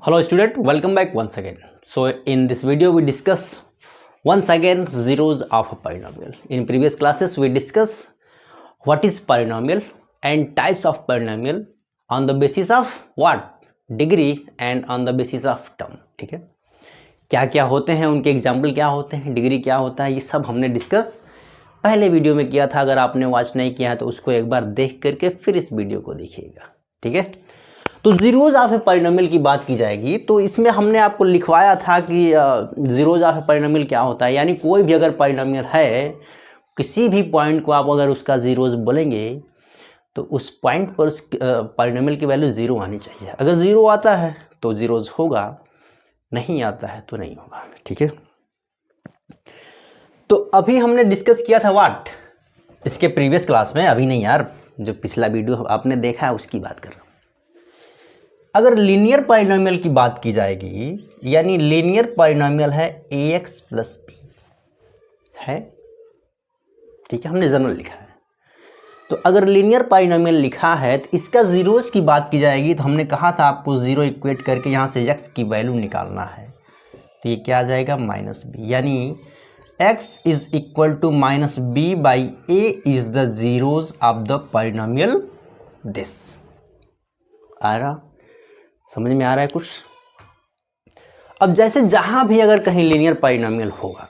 Hello student, welcome back once again. So in this video we discuss once again zeros of a polynomial. In previous classes we discuss what is polynomial and types of polynomial on the basis of what? Degree and on the basis of term. ठीक है, क्या क्या होते हैं, उनके example क्या होते हैं, डिग्री क्या होता है, ये सब हमने डिस्कस पहले वीडियो में किया था. अगर आपने वॉच नहीं किया है तो उसको एक बार देख करके फिर इस वीडियो को देखिएगा. ठीक है, तो जीरोज ऑफ ए पॉलिनोमियल की बात की जाएगी. तो इसमें हमने आपको लिखवाया था कि जीरोज ऑफ ए पॉलिनोमियल क्या होता है. यानी कोई भी अगर पॉलिनोमियल है, किसी भी पॉइंट को आप अगर उसका जीरोज बोलेंगे तो उस पॉइंट पर उस पॉलिनोमियल की वैल्यू ज़ीरो आनी चाहिए. अगर ज़ीरो आता है तो जीरोज होगा, नहीं आता है तो नहीं होगा. ठीक है, तो अभी हमने डिस्कस किया था व्हाट, इसके प्रीवियस क्लास में, अभी नहीं यार, जो पिछला वीडियो आपने देखा है उसकी बात कर रहा हूँ. अगर लीनियर पॉलिनोमियल की बात की जाएगी, यानी लीनियर पॉलिनोमियल है ax प्लस बी है. ठीक है, हमने जनरल लिखा है. तो अगर लीनियर पॉलिनोमियल लिखा है तो इसका जीरोस की बात की जाएगी. तो हमने कहा था आपको जीरो इक्वेट करके यहाँ से x की वैल्यू निकालना है. तो ये क्या आ जाएगा, माइनस बी. यानी x is equal to minus B by A is the zeros of the polynomial this. आ रहा, समझ में आ रहा है कुछ. अब जैसे जहां भी अगर कहीं लीनियर पॉलिनोमियल होगा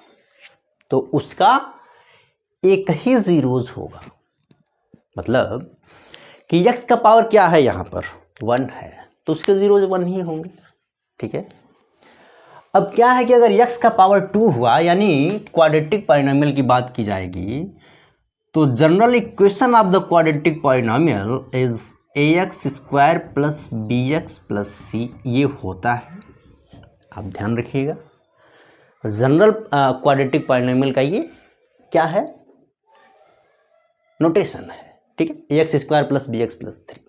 तो उसका एक ही जीरोज होगा. मतलब कि x का पावर क्या है, यहां पर 1 है तो उसके जीरोज 1 ही होंगे. ठीक है, अब क्या है कि अगर x का पावर 2 हुआ, यानी क्वाड्रेटिक पॉलिनोमियल की बात की जाएगी, तो general equation of the quadratic polynomial is ax square plus B x plus C. ये होता है, आप ध्यान रखिएगा, जनरल क्वाड्रेटिक पॉलिनोमियल का ये क्या है, नोटेशन है. ठीक है, ax square plus B x plus 3.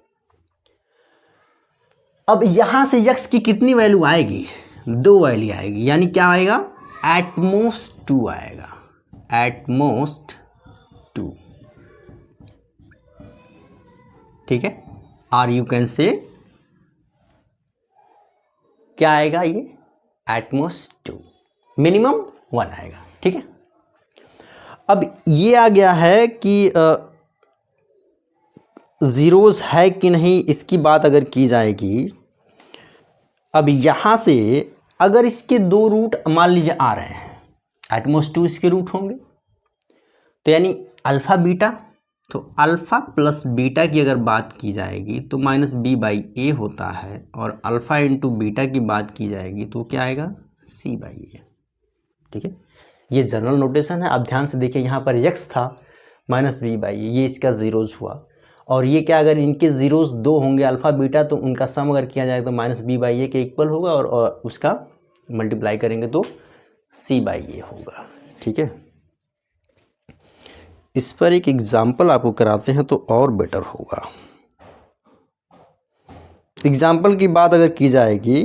अब यहां से x की कितनी वैल्यू आएगी, 2 वैल्यू आएगी. यानी क्या आएगा, एटमोस्ट 2 आएगा, एटमोस्ट 2. ठीक है, और यू कैन से क्या आएगा, ये एटमोस्ट 2, मिनिमम 1 आएगा. ठीक है, अब ये आ गया है कि जीरोस है कि नहीं, इसकी बात अगर की जाएगी. अब यहां से अगर इसके 2 रूट मान लीजिए आ रहे हैं, एटमोस्ट 2 इसके रूट होंगे, तो यानी अल्फा बीटा. तो अल्फ़ा प्लस बीटा की अगर बात की जाएगी तो माइनस बी बाई ए होता है, और अल्फ़ा इंटू बीटा की बात की जाएगी तो क्या आएगा, सी बाई ए. ठीक है, ये जनरल नोटेशन है. आप ध्यान से देखिए, यहाँ पर x था माइनस बी बाई ए, ये इसका जीरोज हुआ. और ये क्या, अगर इनके जीरोज 2 होंगे अल्फ़ा बीटा, तो उनका सम अगर किया जाए तो माइनस बी बाई ए के इक्वल होगा, और उसका मल्टीप्लाई करेंगे तो सी बाई ए होगा. ठीक है, इस पर एक एग्जाम्पल आपको कराते हैं तो और बेटर होगा. एग्जाम्पल की बात अगर की जाएगी,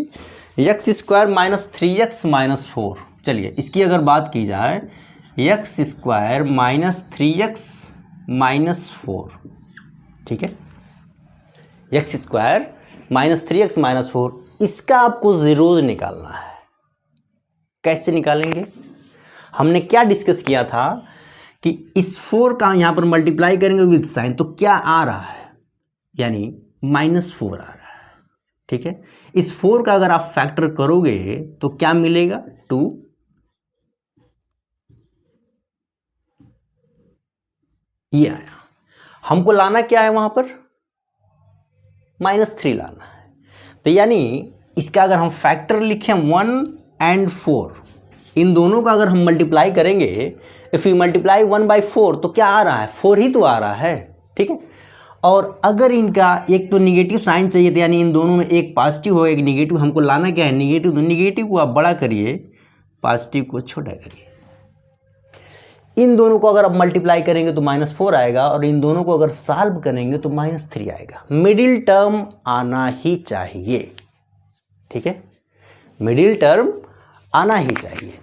x square minus 3x minus 4. चलिए इसकी अगर बात की जाए, x square minus 3x minus 4. ठीक है, x square minus 3x minus 4, इसका आपको जीरोज निकालना है. कैसे निकालेंगे, हमने क्या डिस्कस किया था कि इस 4 का यहाँ पर मल्टीप्लाई करेंगे विद साइन, तो क्या आ रहा है, यानी माइनस 4 आ रहा है. ठीक है, इस 4 का अगर आप फैक्टर करोगे तो क्या मिलेगा, 2. ये आया. हमको लाना क्या है, वहां पर माइनस 3 लाना है. तो यानी इसका अगर हम फैक्टर लिखें 1 एंड 4, इन दोनों का अगर हम मल्टीप्लाई करेंगे, इफ़ यू मल्टीप्लाई 1 बाई 4 तो क्या आ रहा है, 4 ही तो आ रहा है. ठीक है, और अगर इनका एक तो निगेटिव साइन चाहिए था, यानी इन दोनों में एक पॉजिटिव हो एक निगेटिव, हमको लाना क्या है, निगेटिव. तो निगेटिव को आप बड़ा करिए, पॉजिटिव को छोटा करिए. इन दोनों को अगर आप मल्टीप्लाई करेंगे तो माइनस 4 आएगा, और इन दोनों को अगर सॉल्व करेंगे तो माइनस 3 आएगा. मिडिल टर्म आना ही चाहिए. ठीक है, मिडिल टर्म आना ही चाहिए.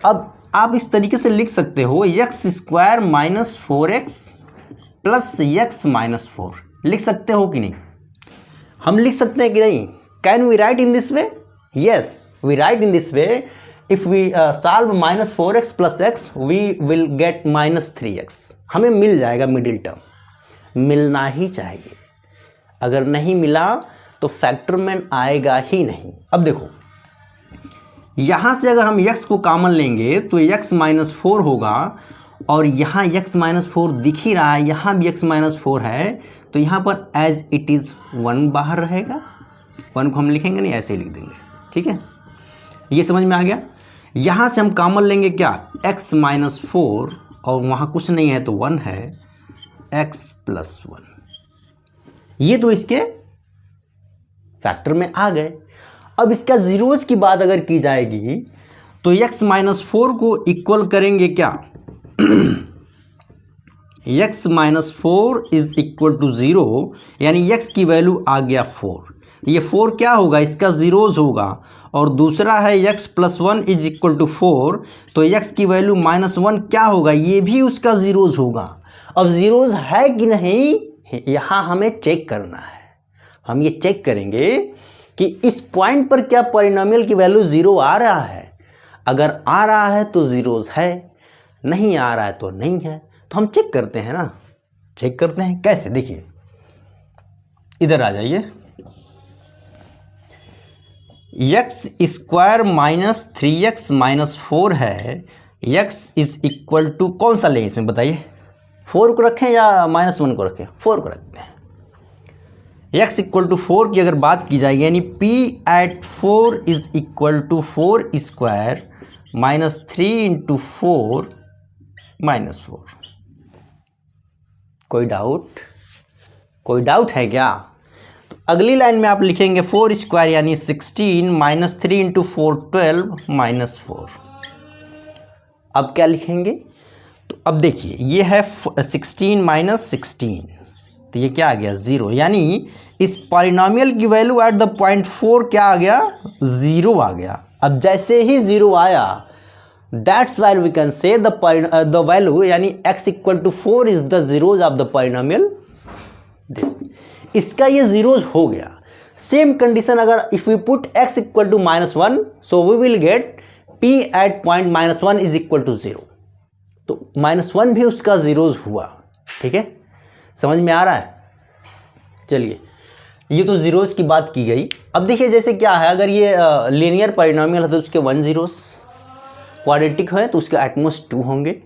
अब आप इस तरीके से लिख सकते हो, x square minus 4x plus x minus 4. लिख सकते हो कि नहीं, हम लिख सकते हैं कि नहीं, can we write in this way, Yes, we write in this way. If we solve minus 4x plus x, we will get minus 3x. हमें मिल जाएगा मिडिल टर्म, मिलना ही चाहिए। अगर नहीं मिला तो फैक्टरमैन आएगा ही नहीं। अब देखो, यहाँ से अगर हम x को कॉमन लेंगे तो x माइनस 4 होगा, और यहाँ x माइनस 4 दिख ही रहा है, यहाँ भी x माइनस 4 है, तो यहाँ पर एज इट इज़ 1 बाहर रहेगा। 1 को हम लिखेंगे नहीं, ऐसे ही लिख देंगे, ठीक है। ये समझ में आ गया। यहाँ से हम कॉमन लेंगे क्या, x माइनस 4, और वहाँ कुछ नहीं है तो 1 है, x प्लस 1। ये तो इसके फैक्टर में आ गए। अब इसका जीरोस की बात अगर की जाएगी तो x माइनस 4 को इक्वल करेंगे क्या, x minus 4 is equal to 0, यानी x की वैल्यू आ गया 4। ये 4 क्या होगा, इसका जीरोस होगा, और दूसरा है x plus 1 is equal to 4, तो x की वैल्यू माइनस 1 क्या होगा, ये भी उसका जीरोस होगा। अब जीरोस है कि नहीं, यहाँ हमें चेक करना है। हम ये चेक करेंगे कि इस पॉइंट पर क्या पॉलिनोमियल की वैल्यू 0 आ रहा है। अगर आ रहा है तो जीरोस है, नहीं आ रहा है तो नहीं है। तो हम चेक करते हैं ना, चेक करते हैं कैसे, देखिए इधर आ जाइए। x square minus 3x minus 4 है, x इज इक्वल टू कौन सा लें इसमें बताइए, 4 को रखें या माइनस 1 को रखें, 4 को रखते हैं। x इक्वल टू 4 की अगर बात की जाएगी, यानी p at 4 is equal to 4 square minus 3 into 4 minus 4। कोई डाउट, कोई डाउट है क्या? तो अगली लाइन में आप लिखेंगे 4 स्क्वायर यानी 16 माइनस 3 इंटू 4 12 माइनस 4। अब क्या लिखेंगे, तो अब देखिए ये है 16 माइनस 16, तो ये क्या आ गया 0, यानी इस पॉलिनोमियल की वैल्यू एट द पॉइंट 4 क्या आ गया, 0 आ गया। अब जैसे ही 0 आया, that's why we can say the value यानी x equal to 4 is the zeros of the polynomial this. इसका ये जीरोज हो गया। सेम कंडीशन अगर if we put x equal to -1, so we will get p at point -1 is equal to 0। तो -1 भी उसका zeros हुआ, ठीक है, समझ में आ रहा है। चलिए, ये तो जीरोस की बात की गई। अब देखिए जैसे क्या है, अगर ये लीनियर पॉलिनोमियल है तो उसके 1 जीरोस, क्वाड्रेटिक है तो उसके एटमोस्ट 2 होंगे,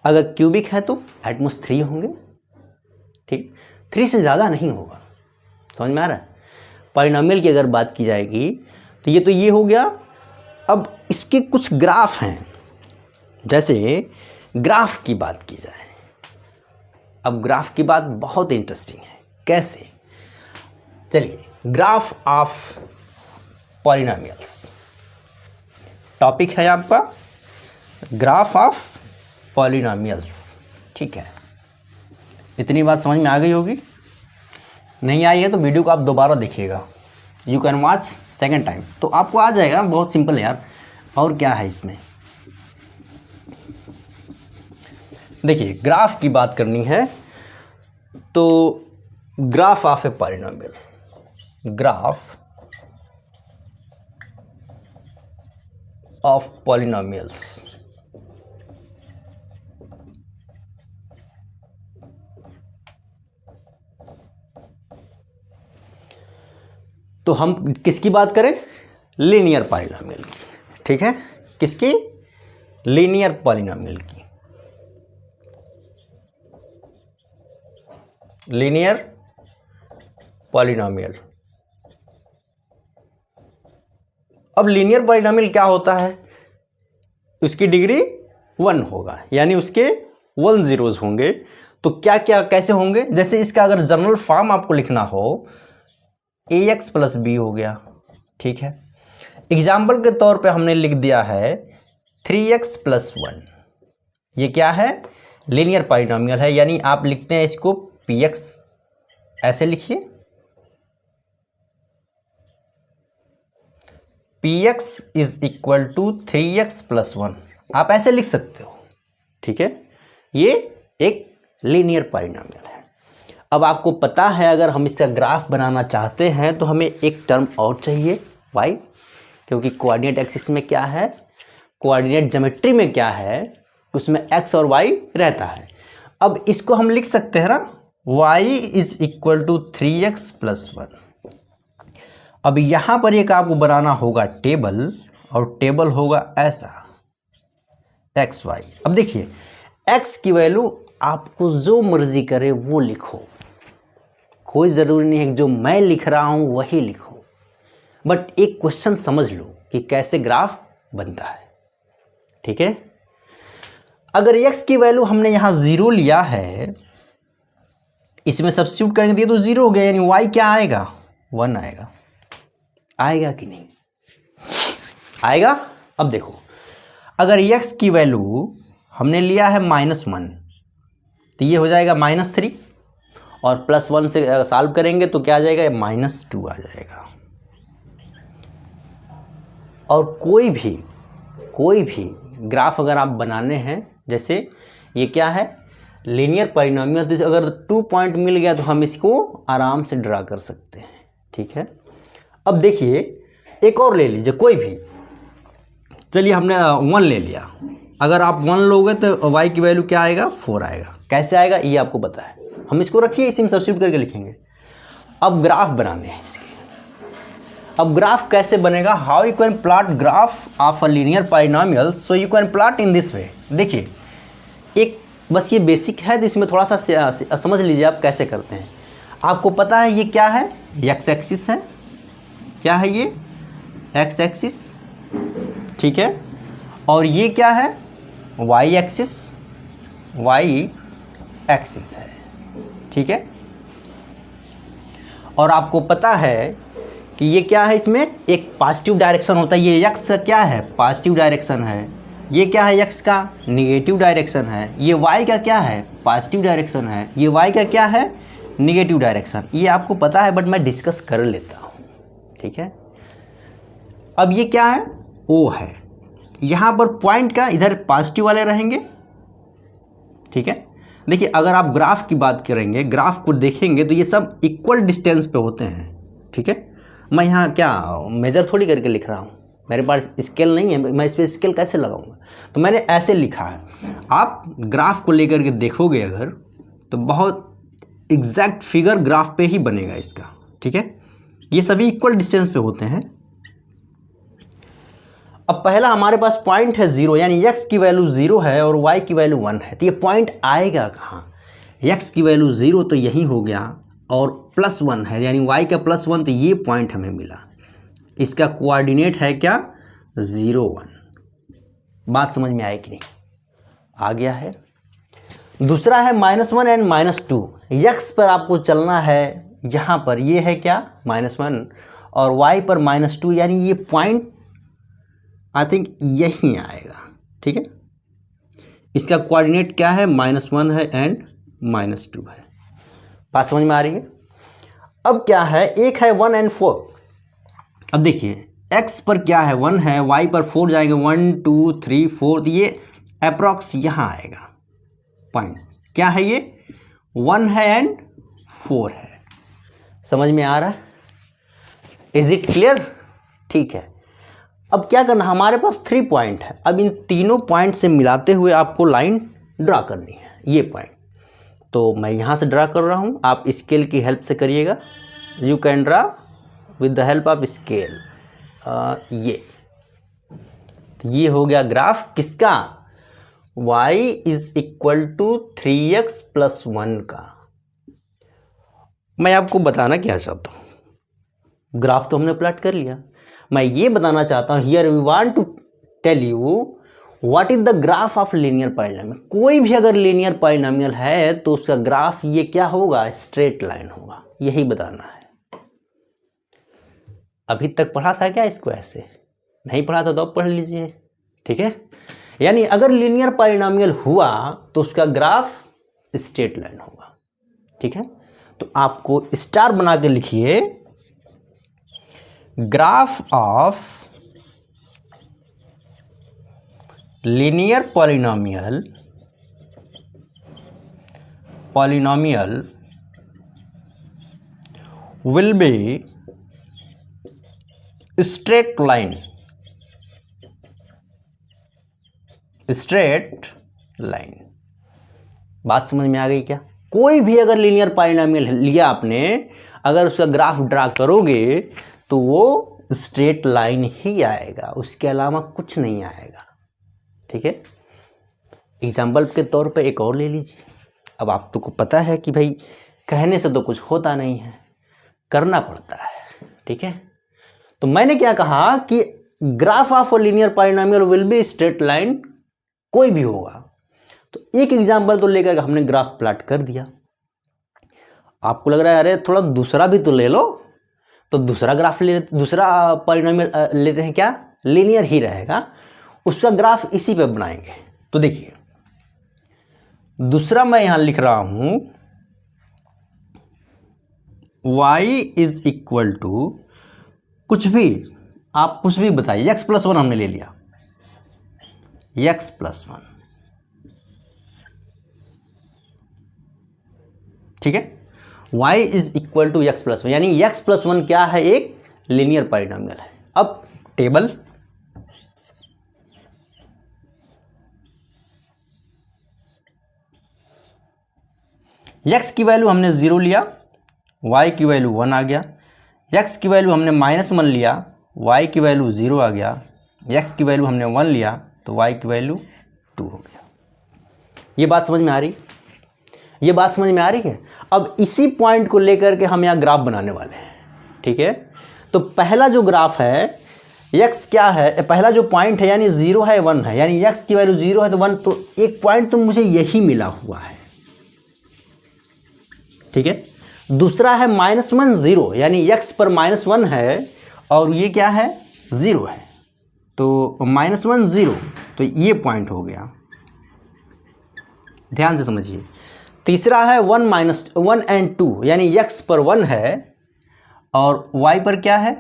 अगर क्यूबिक है तो एटमोस्ट 3 होंगे, ठीक, 3 से ज़्यादा नहीं होगा। समझ में आ रहा है। पॉलिनोमियल की अगर बात की जाएगी तो ये हो गया। अब इसके कुछ ग्राफ हैं, जैसे ग्राफ की बात की जाए, अब ग्राफ की बात बहुत इंटरेस्टिंग है। कैसे, चलिए, ग्राफ ऑफ पॉलिनोमियल्स टॉपिक है आपका, ग्राफ ऑफ पॉलिनोमियल्स, ठीक है। इतनी बात समझ में आ गई होगी, नहीं आई है तो वीडियो को आप दोबारा देखिएगा, you can watch second time, तो आपको आ जाएगा। बहुत सिंपल है यार। और क्या है इसमें, देखिए ग्राफ की बात करनी है तो graph of a polynomial, graph of polynomials, तो हम किसकी बात करें, लीनियर पॉलिनोमियल की, ठीक है, किसकी, लीनियर पॉलिनोमियल की, लीनियर पॉलिनोमियल। अब लीनियर पॉलिनोमियल क्या होता है, उसकी डिग्री 1 होगा, यानी उसके 1 जीरोज होंगे। तो क्या क्या कैसे होंगे, जैसे इसका अगर जनरल फॉर्म आपको लिखना हो, ax प्लस बी हो गया, ठीक है। एग्जाम्पल के तौर पे हमने लिख दिया है 3x प्लस 1, ये क्या है, लीनियर पॉलिनोमियल है, यानी आप लिखते हैं इसको px, ऐसे लिखिए, px is equal to 3x plus 1, आप ऐसे लिख सकते हो, ठीक है। ये एक लीनियर पॉलिनोमियल है। अब आपको पता है अगर हम इसका ग्राफ बनाना चाहते हैं तो हमें एक टर्म और चाहिए y, क्योंकि कोऑर्डिनेट एक्सिस में क्या है, कोऑर्डिनेट ज्योमेट्री में क्या है, उसमें x और y रहता है। अब इसको हम लिख सकते हैं ना, y is equal to 3x plus 1। अब यहाँ पर एक आपको बनाना होगा टेबल, और टेबल होगा ऐसा एक्स वाई। अब देखिए x की वैल्यू आपको जो मर्जी करे वो लिखो, कोई ज़रूरी नहीं है कि जो मैं लिख रहा हूँ वही लिखो, बट एक क्वेश्चन समझ लो कि कैसे ग्राफ बनता है। ठीक है, अगर x की वैल्यू हमने यहाँ 0 लिया है, इसमें सब्स्टिट्यूट करेंगे तो 0 हो गया, यानी y क्या आएगा, 1 आएगा। आएगा कि नहीं आएगा? अब देखो, अगर x की वैल्यू हमने लिया है -1, तो ये हो जाएगा -3, और +1 से सॉल्व करेंगे तो क्या आ जाएगा, -2 आ जाएगा। और कोई भी ग्राफ अगर आप बनाने हैं, जैसे ये क्या है, लीनियर पॉलिनोमियल, तो अगर 2 पॉइंट मिल गया तो हम इसको आराम से ड्रा कर सकते हैं। ठीक है, अब देखिए एक और ले लीजिए कोई भी, चलिए हमने 1 ले लिया। अगर आप 1 लोगे तो y की वैल्यू क्या आएगा, 4 आएगा। कैसे आएगा ये आपको पता है, हम इसको रखिए, इसी में सब्स्टिट्यूट करके लिखेंगे। अब ग्राफ बनाने हैं इसके। अब ग्राफ कैसे बनेगा, how you can plot graph of a linear polynomial, so you can plot in this वे। देखिए एक बस ये बेसिक है, तो इसमें थोड़ा सा समझ लीजिए आप कैसे करते हैं। आपको पता है ये क्या है, एक्स एक्सिस है, क्या है ये, एक्स एक्सिस। ठीक है, और ये क्या है, वाई एक्सिस, वाई एक्सिस है। ठीक है, और आपको पता है कि ये क्या है, इसमें एक पॉजिटिव डायरेक्शन होता है, ये एक्स का क्या है, पॉजिटिव डायरेक्शन है, ये क्या है, एक्स का निगेटिव डायरेक्शन है, ये वाई का क्या है, पॉजिटिव डायरेक्शन है, ये वाई का क्या है, निगेटिव डायरेक्शन। ये आपको पता है, बट मैं डिस्कस कर लेता हूँ। ठीक है, अब ये क्या है, ओ है, यहाँ पर पॉइंट का इधर पॉजिटिव वाले रहेंगे। ठीक है, देखिए अगर आप ग्राफ की बात करेंगे, ग्राफ को देखेंगे तो ये सब इक्वल डिस्टेंस पे होते हैं। ठीक है, मैं यहाँ क्या मेजर थोड़ी करके लिख रहा हूँ, मेरे पास स्केल नहीं है, मैं इस पर स्केल कैसे लगाऊंगा, तो मैंने ऐसे लिखा है। आप ग्राफ को लेकर के देखोगे अगर, तो बहुत एग्जैक्ट फिगर ग्राफ पे ही बनेगा इसका। ठीक है, ये सभी इक्वल डिस्टेंस पे होते हैं। अब पहला हमारे पास पॉइंट है 0, यानी x की वैल्यू 0 है और y की वैल्यू 1 है, तो ये पॉइंट आएगा कहाँ, x की वैल्यू 0 तो यही हो गया, और +1 है यानी y का +1, तो ये पॉइंट हमें मिला। इसका कोऑर्डिनेट है क्या, 0 1। बात समझ में आई कि नहीं, आ गया है। दूसरा है -1 एंड -2, x पर आपको चलना है, यहाँ पर ये है क्या, -1, और y पर -2, यानी ये पॉइंट आई थिंक यही आएगा। ठीक है, इसका कोऑर्डिनेट क्या है, -1 है एंड -2 है। बात समझ में आ रही है। अब क्या है, एक है 1 एंड 4। अब देखिए x पर क्या है, 1 है, y पर 4 जाएंगे, 1 2 3 4, तो ये अप्रॉक्स यहाँ आएगा पॉइंट। क्या है ये, 1 है एंड 4 है। समझ में आ रहा है, इज इट क्लियर? ठीक है, अब क्या करना, हमारे पास 3 पॉइंट है। अब इन तीनों पॉइंट से मिलाते हुए आपको लाइन ड्रा करनी है, ये पॉइंट। तो मैं यहाँ से ड्रा कर रहा हूँ, आप स्केल की हेल्प से करिएगा, you can draw with the help of scale. ये हो गया ग्राफ किसका, y is equal to 3x plus 1 का। मैं आपको बताना क्या चाहता हूँ, ग्राफ तो हमने प्लॉट कर लिया, मैं ये बताना चाहता हूँ, here we want to tell you what is the graph of linear polynomial. कोई भी अगर लीनियर पॉलिनोमियल है तो उसका ग्राफ ये क्या होगा, स्ट्रेट लाइन होगा, यही बताना है। अभी तक पढ़ा था क्या इसको, ऐसे नहीं पढ़ा था तो अब पढ़ लीजिए। ठीक है, यानी अगर लीनियर पॉलिनोमियल हुआ तो उसका ग्राफ स्ट्रेट लाइन होगा। ठीक है, तो आपको स्टार बना के लिखिए, graph of linear polynomial will be straight line straight line. बात समझ में आ गई क्या? कोई भी अगर लीनियर पॉलिनॉमियल लिया आपने, अगर उसका ग्राफ ड्रा करोगे तो वो स्ट्रेट लाइन ही आएगा, उसके अलावा कुछ नहीं आएगा। ठीक है, एग्जाम्पल के तौर पे एक और ले लीजिए। अब आप तो को पता है कि भाई कहने से तो कुछ होता नहीं है, करना पड़ता है। ठीक है, तो मैंने क्या कहा कि graph of a linear polynomial will be straight line, कोई भी होगा। तो एक एग्जाम्पल तो लेकर हमने ग्राफ प्लॉट कर दिया। आपको लग रहा है अरे थोड़ा दूसरा भी तो ले लो, तो दूसरा ग्राफ ले, दूसरा पॉलिनॉमियल लेते हैं, क्या लीनियर ही रहेगा, उसका ग्राफ इसी पे बनाएंगे। तो देखिए दूसरा मैं यहां लिख रहा हूं y इज इक्वल टू कुछ भी, आप कुछ भी बताइए, x+1 हमने ले लिया, x+1। ठीक है, y is equal to x+1, यानी x+1 क्या है, एक लीनियर पॉलिनॉमियल है। अब टेबल, x की वैल्यू हमने 0 लिया, y की वैल्यू 1 आ गया, x की वैल्यू हमने -1 लिया, y की वैल्यू 0 आ गया, x की वैल्यू हमने 1 लिया तो y की वैल्यू 2 हो गया। ये बात समझ में आ रही? ये बात समझ में आ रही है? अब इसी पॉइंट को लेकर के हम यहाँ ग्राफ बनाने वाले हैं। ठीक है, तो पहला जो ग्राफ है x क्या है, पहला जो पॉइंट है यानी 0 है 1 है, यानी x की वैल्यू 0 है तो 1, तो एक पॉइंट तो मुझे यही मिला हुआ है। ठीक है, दूसरा है -1 0, यानी x पर -1 है और ये क्या है 0 है, तो -1 0, तो ये पॉइंट हो गया, ध्यान से समझिए। तीसरा है 1 एंड 2, यानी x पर 1 है और y पर क्या है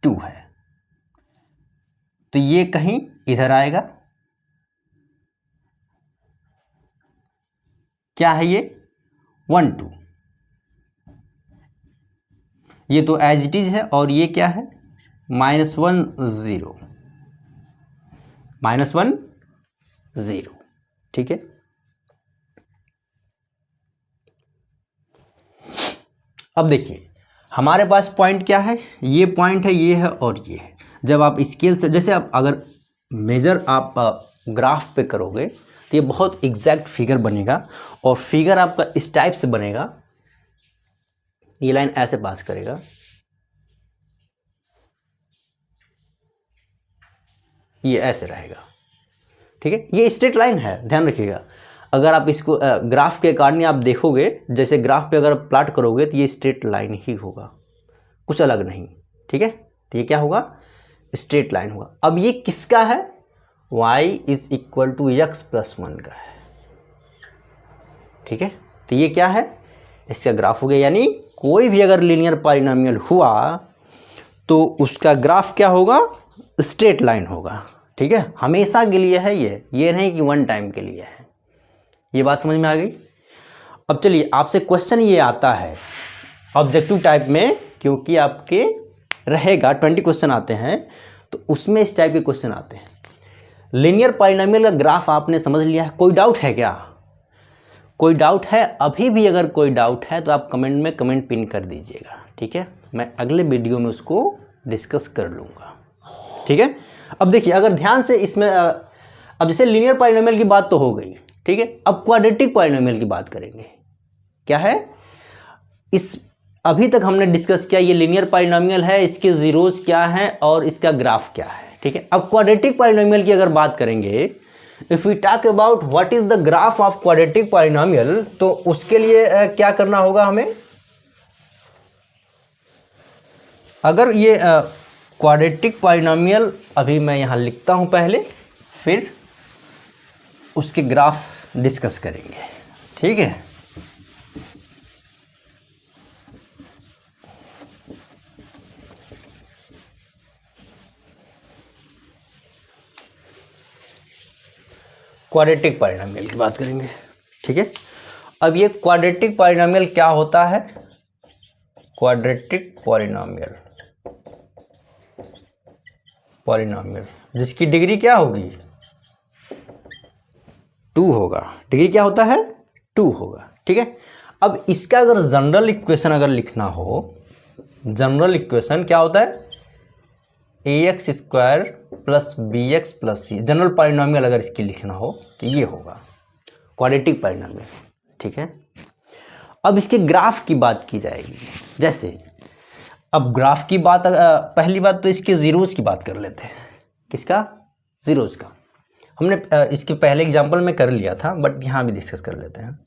2 है, तो ये कहीं इधर आएगा। क्या है ये 1 2, ये तो एज इट इज है, और ये क्या है -1 0, -1 0। ठीक है, अब देखिए हमारे पास पॉइंट क्या है, ये पॉइंट है, ये है और ये है। जब आप स्केल से, जैसे आप अगर मेजर आप ग्राफ पे करोगे तो ये बहुत एग्जैक्ट फिगर बनेगा, और फिगर आपका इस टाइप से बनेगा, ये लाइन ऐसे पास करेगा, ये ऐसे रहेगा। ठीक है, ये स्ट्रेट लाइन है, ध्यान रखिएगा। अगर आप इसको ग्राफ के अकॉर्डिंग आप देखोगे, जैसे ग्राफ पे अगर प्लॉट करोगे तो ये स्ट्रेट लाइन ही होगा, कुछ अलग नहीं। ठीक है, तो ये क्या होगा, स्ट्रेट लाइन होगा। अब ये किसका है, y is equal to x+1 का है। ठीक है, तो ये क्या है, इसका ग्राफ हो गया। यानी कोई भी अगर लीनियर पॉलिनॉमियल हुआ तो उसका ग्राफ क्या होगा, स्ट्रेट लाइन होगा। ठीक है, हमेशा के लिए है ये नहीं कि वन टाइम के लिए है। ये बात समझ में आ गई? अब चलिए आपसे क्वेश्चन ये आता है ऑब्जेक्टिव टाइप में, क्योंकि आपके रहेगा 20 क्वेश्चन आते हैं, तो उसमें इस टाइप के क्वेश्चन आते हैं। लीनियर पॉलिनॉमियल का ग्राफ आपने समझ लिया है, कोई डाउट है क्या? कोई डाउट है? अभी भी अगर कोई डाउट है तो आप कमेंट में कमेंट पिन कर दीजिएगा। ठीक है, मैं अगले वीडियो में उसको डिस्कस कर लूँगा। ठीक है, अब देखिए अगर ध्यान से इसमें अब जैसे लीनियर पॉलिनॉमियल की बात तो हो गई, ठीक है, अब क्वाड्रेटिक पॉलिनॉमियल की बात करेंगे। क्या है, इस अभी तक हमने डिस्कस किया ये लीनियर पॉलिनॉमियल है, इसके जीरोज क्या हैं और इसका ग्राफ क्या है। ठीक है, अब क्वाड्रेटिक पॉलिनॉमियल की अगर बात करेंगे, if we talk about what is the graph of quadratic polynomial, तो उसके लिए क्या करना होगा हमें, अगर ये क्वाड्रेटिक पॉलिनॉमियल अभी मैं यहाँ लिखता हूँ पहले, फिर उसके ग्राफ डिस्कस करेंगे। ठीक है, क्वाड्रेटिक पॉलिनॉमियल की बात करेंगे। ठीक है, अब ये क्वाड्रेटिक पॉलिनॉमियल क्या होता है, क्वाड्रेटिक पॉलिनॉमियल जिसकी डिग्री क्या होगी 2 होगा, डिग्री क्या होता है 2 होगा, ठीक है। अब इसका अगर जनरल इक्वेशन अगर लिखना हो, जनरल इक्वेशन क्या होता है ax square plus B x plus C, general polynomial अगर इसकी लिखना हो तो ये होगा क्वाड्रेटिक पॉलिनोमियल, ठीक है। अब इसके ग्राफ की बात की जाएगी, जैसे अब ग्राफ की बात, पहली बात तो इसके जीरोस की बात कर लेते हैं। किसका? जीरोस का। हमने इसके पहले एग्जांपल में कर लिया था, बट यहाँ भी डिस्कस कर लेते हैं।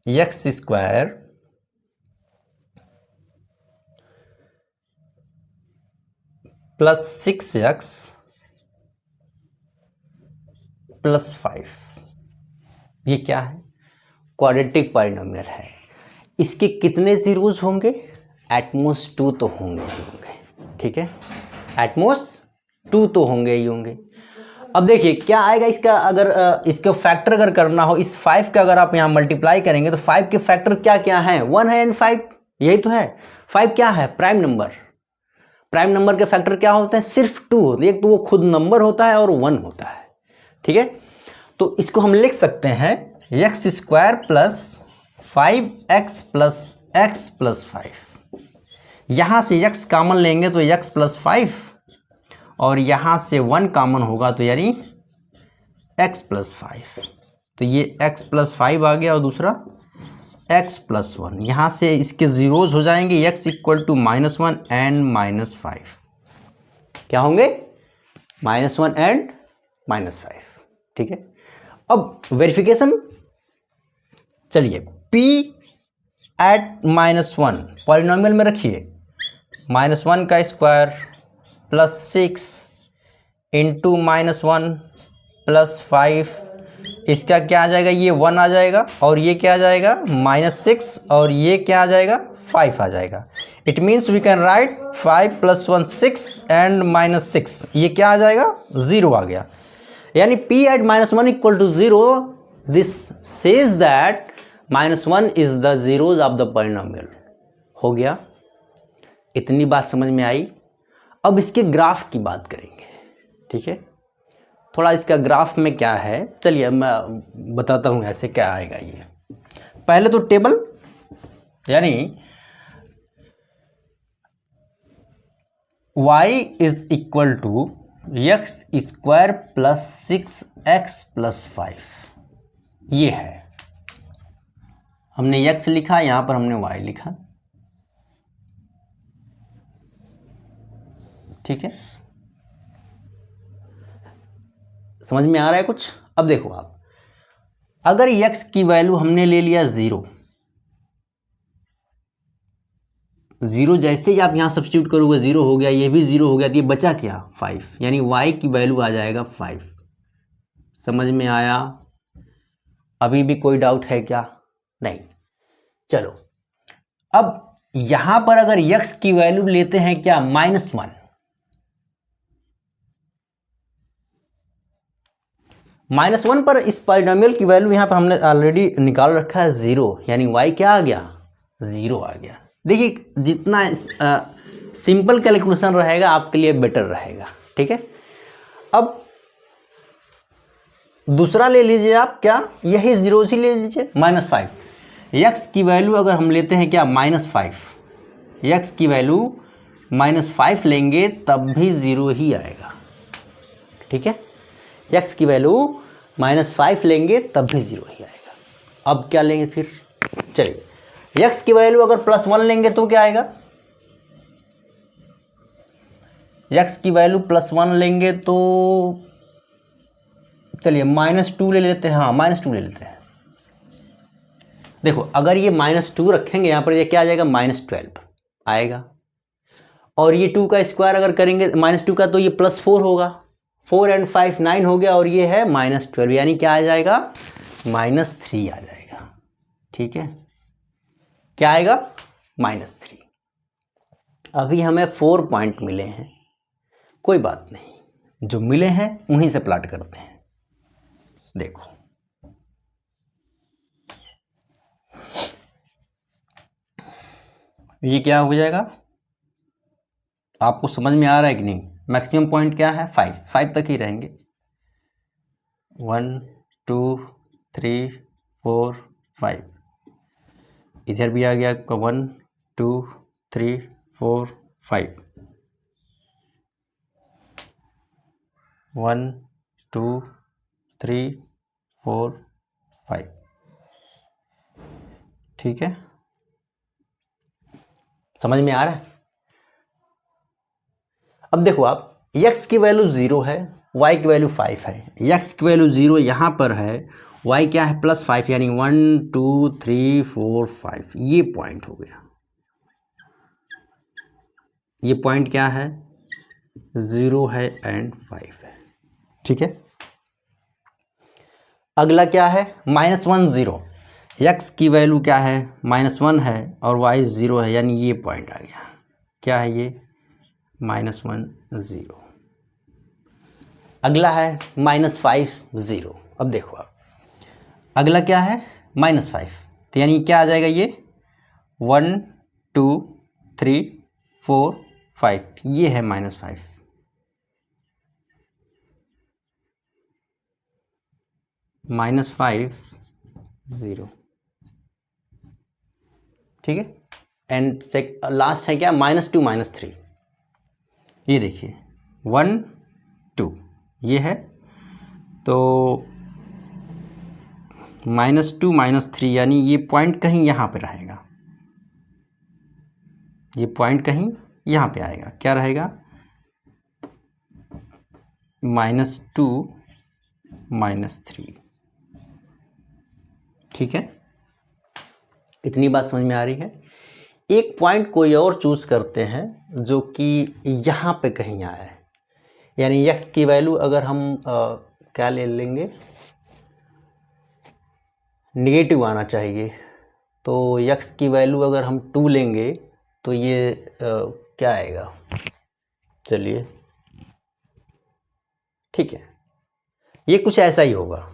X square plus 6x plus 5, ये क्या है? क्वाड्रेटिक पॉलिनोमियल है। इसके कितने जीरोस होंगे? एटमोस्ट 2 तो होंगे ही होंगे, ठीक है। एटमोस्ट 2 तो होंगे ही होंगे। अब देखिए क्या आएगा इसका, अगर इसका फैक्टर अगर करना हो, इस 5 का अगर आप यहाँ मल्टीप्लाई करेंगे तो 5 के फैक्टर क्या क्या हैं? 1 है एंड 5, यही तो है। 5 क्या है? Prime number. प्राइम नंबर के फैक्टर क्या होते हैं? सिर्फ 2 होते हैं, एक तो वो खुद नंबर होता है और 1 होता है, ठीक है। तो इसको हम लिख सकते हैं x square plus 5x plus x plus 5। यहाँ से x कॉमन लेंगे तो x प्लस 5, और यहाँ से 1 कॉमन होगा तो यानी x प्लस 5। तो ये x प्लस 5 आ गया और दूसरा x प्लस 1। यहाँ से इसके जीरोज हो जाएंगे, x इक्वल टू -1 एंड -5। क्या होंगे? -1 एंड -5, ठीक है। अब वेरिफिकेशन, चलिए p एट -1 पॉलिनोमियल में रखिए, -1 का स्क्वायर प्लस 6 इंटू -1 प्लस 5, इसका क्या आ जाएगा? ये 1 आ जाएगा, और ये क्या आ जाएगा? -6, और ये क्या आ जाएगा? 5 आ जाएगा। It means we can write 5 + 1 6 and -6, ये क्या आ जाएगा? 0 आ गया। यानी p at -1 equal to 0, this says that -1 is the zeros of the polynomial. हो गया, इतनी बात समझ में आई। अब इसके ग्राफ की बात करेंगे, ठीक है। थोड़ा इसका ग्राफ में क्या है, चलिए मैं बताता हूँ ऐसे क्या आएगा। ये पहले तो टेबल, यानी y is equal to x square plus 6x plus 5, ये है। हमने x लिखा, यहां पर हमने y लिखा, ठीक है। समझ में आ रहा है कुछ? अब देखो आप, अगर x की वैल्यू हमने ले लिया 0, जैसे ही आप यहां सब्स्टिट्यूट करोगे 0 हो गया, ये भी 0 हो गया, तो ये बचा क्या? 5, यानी y की वैल्यू आ जाएगा 5। समझ में आया? अभी भी कोई डाउट है क्या? नहीं। चलो, अब यहां पर अगर x की वैल्यू लेते हैं क्या? -1। -1 पर इस पॉलिनोमियल की वैल्यू यहां पर हमने ऑलरेडी निकाल रखा है 0, यानी y क्या आ गया? 0 आ गया। देखिए, जितना सिंपल कैलकुलेशन रहेगा आपके लिए बेटर रहेगा, ठीक है। अब दूसरा ले लीजिए आप, क्या? यही 0 ही ले लीजिए, -5। x की वैल्यू अगर हम लेते हैं क्या? -5, x की वैल्यू -5 लेंगे तब भी 0 ही आएगा, ठीक है। x की वैल्यू -5 लेंगे तब भी 0 ही आएगा। अब क्या लेंगे फिर? चलिए, x की वैल्यू अगर +1 लेंगे तो क्या आएगा? x की वैल्यू +1 लेंगे तो चलिए -2 ले लेते हैं। हाँ, -2 ले लेते हैं। देखो, अगर ये -2 रखेंगे यहाँ पर, ये क्या आ जाएगा? -12 आएगा। और ये 2 का स्क्वायर अगर करेंगे -2 का, तो ये +4 होगा। 4 एंड 5 9 हो गया, और ये है -12, यानी क्या आ जाएगा? -3 आ जाएगा, ठीक है। क्या आएगा? -3। अभी हमें 4 पॉइंट मिले हैं, कोई बात नहीं, जो मिले हैं उन्हीं से प्लॉट करते हैं। देखो, ये क्या हो जाएगा? आपको समझ में आ रहा है कि नहीं? मैक्सिमम पॉइंट क्या है? 5 तक ही रहेंगे। 1 2 3 4 5, इधर भी आ गया आपका 1 2 3 4 5, 1 2 3 4 5, ठीक है, समझ में आ रहा है। अब देखो आप, x की वैल्यू 0 है, y की वैल्यू 5 है, x की वैल्यू 0 यहाँ पर है, y क्या है +5, यानी 1 2 3 4 5, ये पॉइंट हो गया, ये पॉइंट क्या है 0 है एंड 5 है, ठीक है। अगला क्या है -1 0, x की वैल्यू क्या है -1 है और y 0 है, यानी ये पॉइंट आ गया, क्या है ये -1 0। अगला है -5 0। अब देखो आप, अगला क्या है -5, तो यानी क्या आ जाएगा ये 1 2 3 4 5, ये है -5, -5 0, ठीक है। एंड लास्ट है क्या -2 -3, ये देखिए 1 2, ये है, तो -2 -3, यानी ये पॉइंट कहीं यहाँ पे रहेगा, ये पॉइंट कहीं यहाँ पे आएगा, क्या रहेगा -2 -3, ठीक है। इतनी बात समझ में आ रही है। एक पॉइंट कोई और चूज करते हैं जो कि यहाँ पे कहीं आया है, यानी x की वैल्यू अगर हम क्या ले लेंगे, नेगेटिव आना चाहिए, तो x की वैल्यू अगर हम 2 लेंगे तो ये क्या आएगा, चलिए ठीक है, ये कुछ ऐसा ही होगा।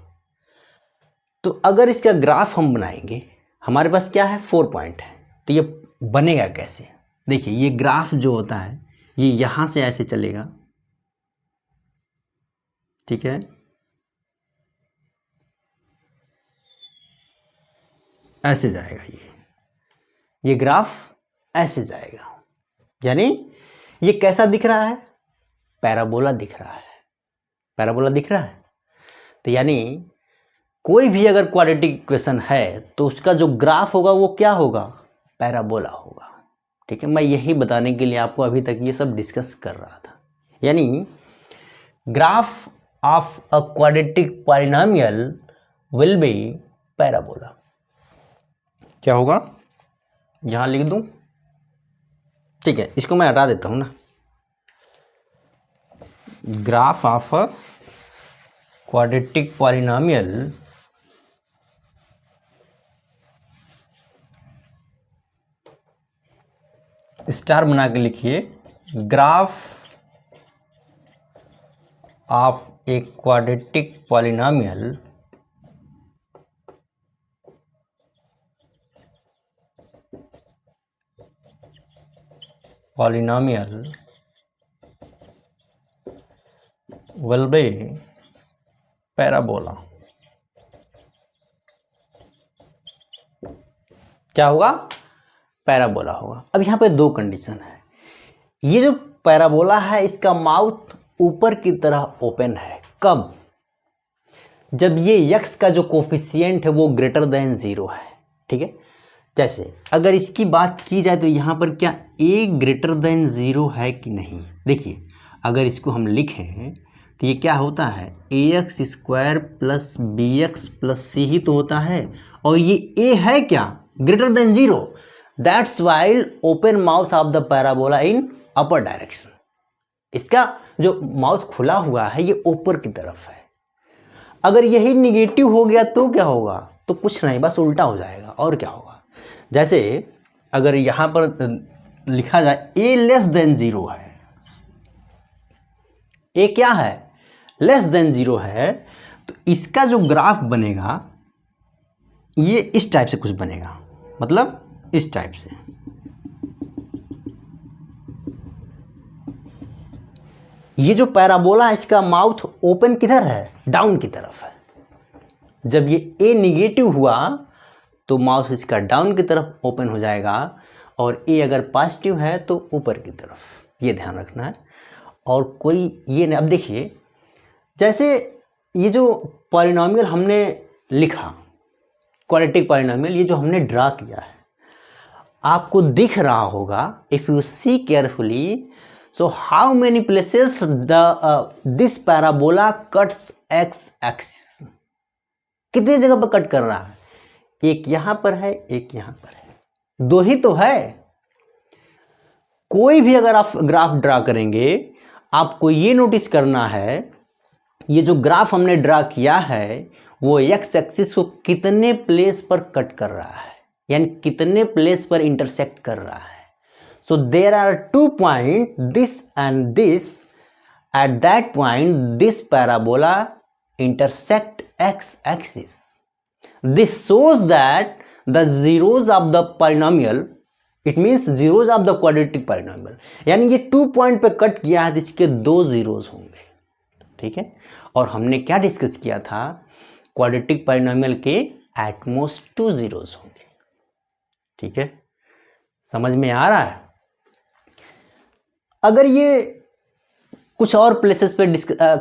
तो अगर इसका ग्राफ हम बनाएंगे, हमारे पास क्या है 4 पॉइंट है, तो ये बनेगा कैसे, देखिए ये ग्राफ जो होता है ये यहाँ से ऐसे चलेगा, ठीक है, ऐसे जाएगा, ये ग्राफ ऐसे जाएगा, यानी ये कैसा दिख रहा है, पैराबोला दिख रहा है, पैराबोला दिख रहा है। तो यानी कोई भी अगर क्वाड्रेटिक इक्वेशन है तो उसका जो ग्राफ होगा वो क्या होगा, पैराबोला होगा, ठीक है। मैं यही बताने के लिए आपको अभी तक ये सब डिस्कस कर रहा था, यानी graph of a quadratic polynomial will be parabola. क्या होगा, यहां लिख दूं, ठीक है, इसको मैं हटा देता हूं ना, graph of a quadratic polynomial star बना के लिखिए, graph of a quadratic polynomial will be parabola. क्या होगा, पैराबोला होगा। अब यहाँ पे दो कंडीशन है, ये जो पैराबोला है इसका माउथ ऊपर की तरह ओपन है, कब, जब ये x का जो कोफिशिएंट है वो ग्रेटर देन 0 है, ठीक है। जैसे अगर इसकी बात की जाए तो यहाँ पर क्या a ग्रेटर देन 0 है कि नहीं, देखिए अगर इसको हम लिखें तो ये क्या होता है, ax square plus bx plus c ही तो होता है, और ये a है क्या, greater than 0, that's while open mouth of the parabola in upper direction. इसका जो माउथ खुला हुआ है ये ऊपर की तरफ है। अगर यही निगेटिव हो गया तो क्या होगा, तो कुछ नहीं, बस उल्टा हो जाएगा, और क्या होगा। जैसे अगर यहाँ पर लिखा जाए a लेस देन 0 है, a क्या है, लेस देन 0 है, तो इसका जो ग्राफ बनेगा ये इस टाइप से कुछ बनेगा, मतलब इस टाइप से, ये जो पैराबोला है इसका माउथ ओपन किधर है, डाउन की तरफ है, जब ये ए निगेटिव हुआ तो माउस इसका डाउन की तरफ ओपन हो जाएगा, और ए अगर पॉजिटिव है तो ऊपर की तरफ, ये ध्यान रखना है। और कोई ये नहीं, अब देखिए जैसे ये जो पॉलिनॉमियल हमने लिखा, क्वाड्रेटिक पॉलिनॉमियल, ये जो हमने ड्रा किया है, आपको दिख रहा होगा, if you see carefully, so how many places this parabola cuts x axis, कितनी जगह पर कट कर रहा है? एक यहां पर है, एक यहां पर है, दो ही तो है। कोई भी अगर आप ग्राफ ड्रा करेंगे, आपको ये नोटिस करना है, ये जो ग्राफ हमने ड्रा किया है वो एक्स एक्सिस को कितने प्लेस पर कट कर रहा है, यानी कितने प्लेस पर इंटरसेक्ट कर रहा है। So there are 2 point, this and this, at that point this parabola intersect x axis. This shows that the zeros of the polynomial, it means zeros of the quadratic polynomial, यानी ये 2 point पे cut किया है तो इसके 2 zeros होंगे, ठीक है। और हमने क्या डिस्कस किया था, क्वाड्रेटिक पॉलिनॉमियल के एटमोस्ट 2 जीरोज होंगे, ठीक है। समझ में आ रहा है? अगर ये कुछ और प्लेसेस पे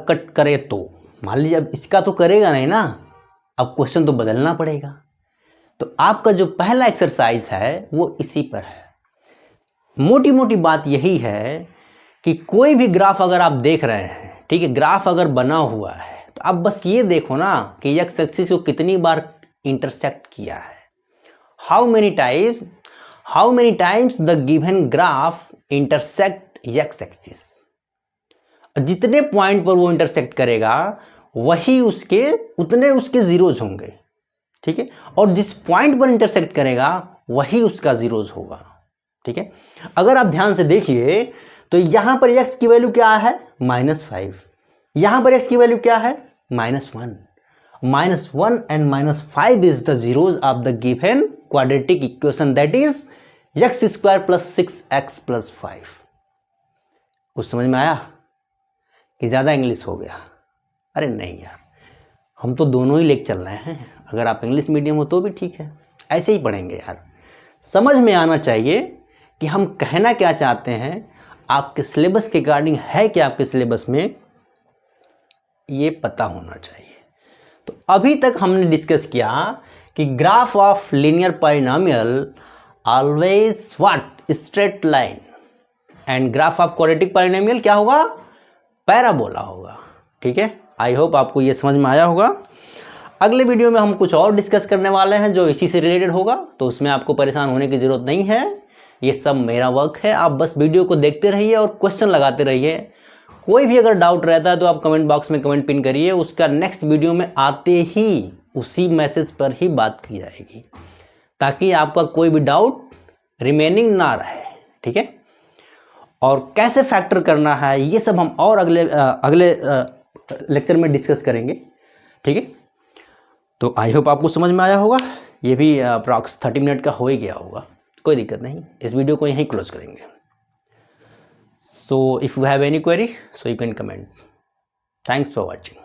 कट करे तो मान लीजिए, अब इसका तो करेगा नहीं ना, अब क्वेश्चन तो बदलना पड़ेगा। तो आपका जो पहला एक्सरसाइज है वो इसी पर है। मोटी मोटी बात यही है कि कोई भी ग्राफ अगर आप देख रहे हैं, ठीक है, ग्राफ अगर बना हुआ है तो आप बस ये देखो ना कि एक्स एक्सिस को कितनी बार इंटरसेक्ट किया है, how many times the given graph intersect x axis. जितने पॉइंट पर वो इंटरसेक्ट करेगा वही उतने उसके जीरोज होंगे, ठीक है। और जिस पॉइंट पर इंटरसेक्ट करेगा वही उसका जीरोज होगा, ठीक है। अगर आप ध्यान से देखिए तो यहां पर x की वैल्यू क्या है, -5, यहां पर x की वैल्यू क्या है, -1 and -5 is the zeros of the given quadratic equation, that is x² + 6x + 5। कुछ समझ में आया कि ज्यादा इंग्लिश हो गया? अरे नहीं यार, हम तो दोनों ही लेके चल रहे हैं। अगर आप इंग्लिश मीडियम हो तो भी ठीक है, ऐसे ही पढ़ेंगे यार। समझ में आना चाहिए कि हम कहना क्या चाहते हैं, आपके सिलेबस के अकॉर्डिंग है कि आपके सिलेबस में ये पता होना चाहिए। तो अभी तक हमने डिस्कस किया कि graph of linear polynomial always what, straight line, and graph of quadratic polynomial क्या होगा, पैराबोला होगा, ठीक है। आई होप आपको ये समझ में आया होगा। अगले वीडियो में हम कुछ और डिस्कस करने वाले हैं जो इसी से रिलेटेड होगा, तो उसमें आपको परेशान होने की ज़रूरत नहीं है, ये सब मेरा वर्क है। आप बस वीडियो को देखते रहिए और क्वेश्चन लगाते रहिए। कोई भी अगर डाउट रहता है तो आप कमेंट बॉक्स में कमेंट पिन करिए, उसका नेक्स्ट वीडियो में आते ही उसी मैसेज पर ही बात की जाएगी, ताकि आपका कोई भी डाउट रिमेनिंग ना रहे, ठीक है। और कैसे फैक्टर करना है ये सब हम और अगले लेक्चर में डिस्कस करेंगे, ठीक है। तो आई होप आपको समझ में आया होगा। ये भी अप्रॉक्स 30 मिनट का हो ही गया होगा, कोई दिक्कत नहीं। इस वीडियो को यहीं क्लोज करेंगे। So if you have any query so you can comment. Thanks for watching.